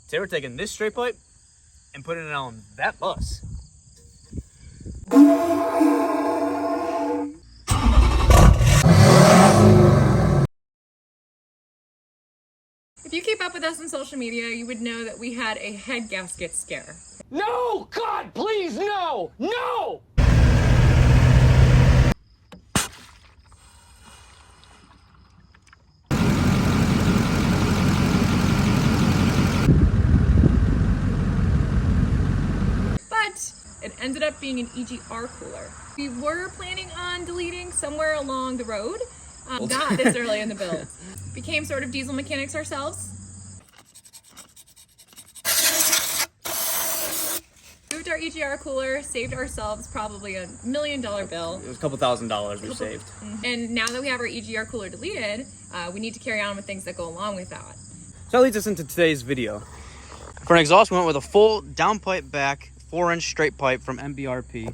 Today we're taking this straight pipe and putting it on that bus. If you keep up with us on social media, you would know that we had a head gasket scare. No! God, please, no! No! But it ended up being an EGR cooler. We were planning on deleting somewhere along the road, not this early in the build. Became sort of diesel mechanics ourselves. Moved our EGR cooler, saved ourselves probably $1 million bill. It was a couple $1,000s we saved. And now that we have our EGR cooler deleted, we need to carry on with things that go along with that. So that leads us into today's video. For an exhaust, we went with a full downpipe back 4-inch straight pipe from MBRP.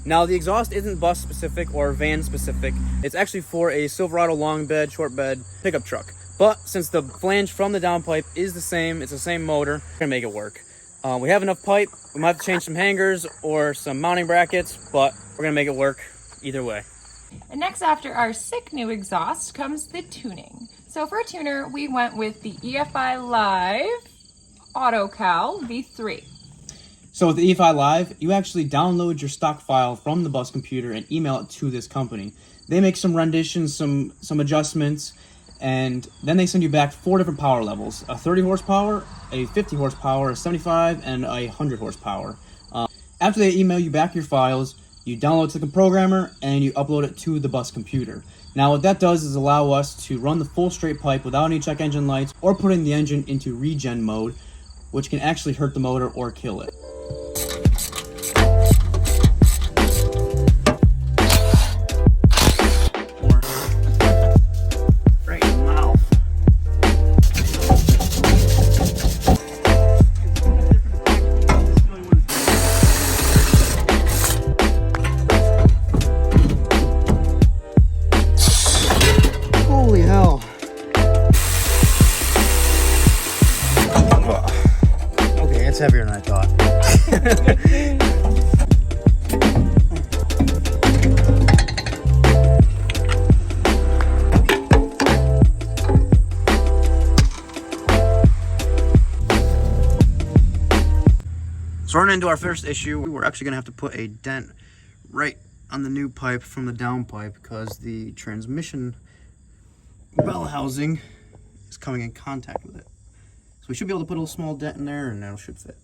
Now the exhaust isn't bus specific or van specific. It's actually for a Silverado long bed, short bed pickup truck. But since the flange from the downpipe is the same, it's the same motor, we're gonna make it work. We have enough pipe. We might have to change some hangers or some mounting brackets, but we're gonna make it work either way. And next, after our sick new exhaust, comes the tuning. So for a tuner, we went with the EFI Live AUTOCAL V3. So with the EFI Live, you actually download your stock file from the bus computer and email it to this company. They make some renditions, some adjustments, and then they send you back 4 different power levels: a 30 horsepower, a 50 horsepower, a 75, and a 100 horsepower. After they email you back your files, you download it to the programmer and you upload it to the bus computer. Now what that does is allow us to run the full straight pipe without any check engine lights or putting the engine into regen mode, which can actually hurt the motor or kill it. Holy hell. Okay, it's heavier than I thought. So running into our first issue, we were actually going to have to put a dent right on the new pipe from the downpipe because the transmission bell housing is coming in contact with it. So we should be able to put a little small dent in there and that should fit.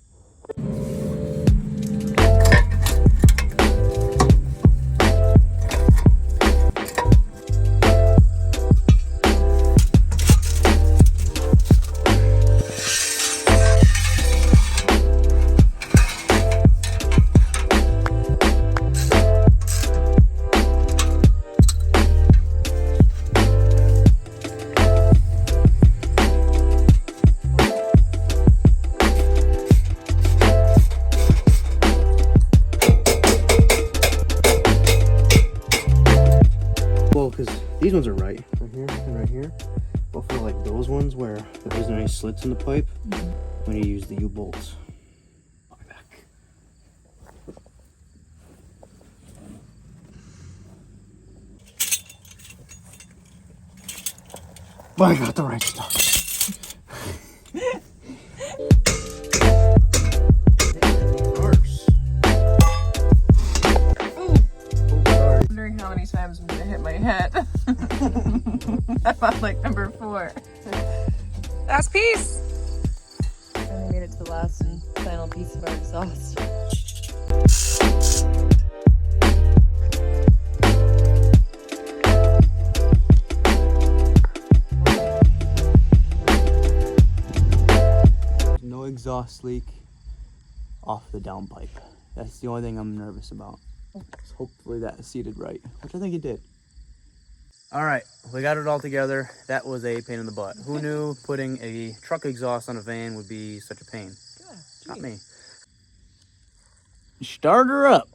Because these ones are right here and right here, but for like those ones where there isn't any slits in the pipe, we need to use the U-bolts. I'll be back. But I got the right stuff. How many times I'm gonna hit my head. I'm on like number 4. Last piece. Finally made it to the last and final piece of our exhaust. No exhaust leak off the downpipe. That's the only thing I'm nervous about. So hopefully that seated right, which I think it did. All right, we got it all together. That was a pain in the butt. Who knew putting a truck exhaust on a van would be such a pain? Yeah, Not me. Start her up.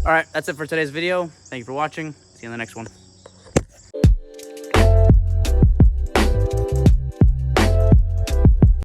All right, that's it for today's video. Thank you for watching. See you in the next one.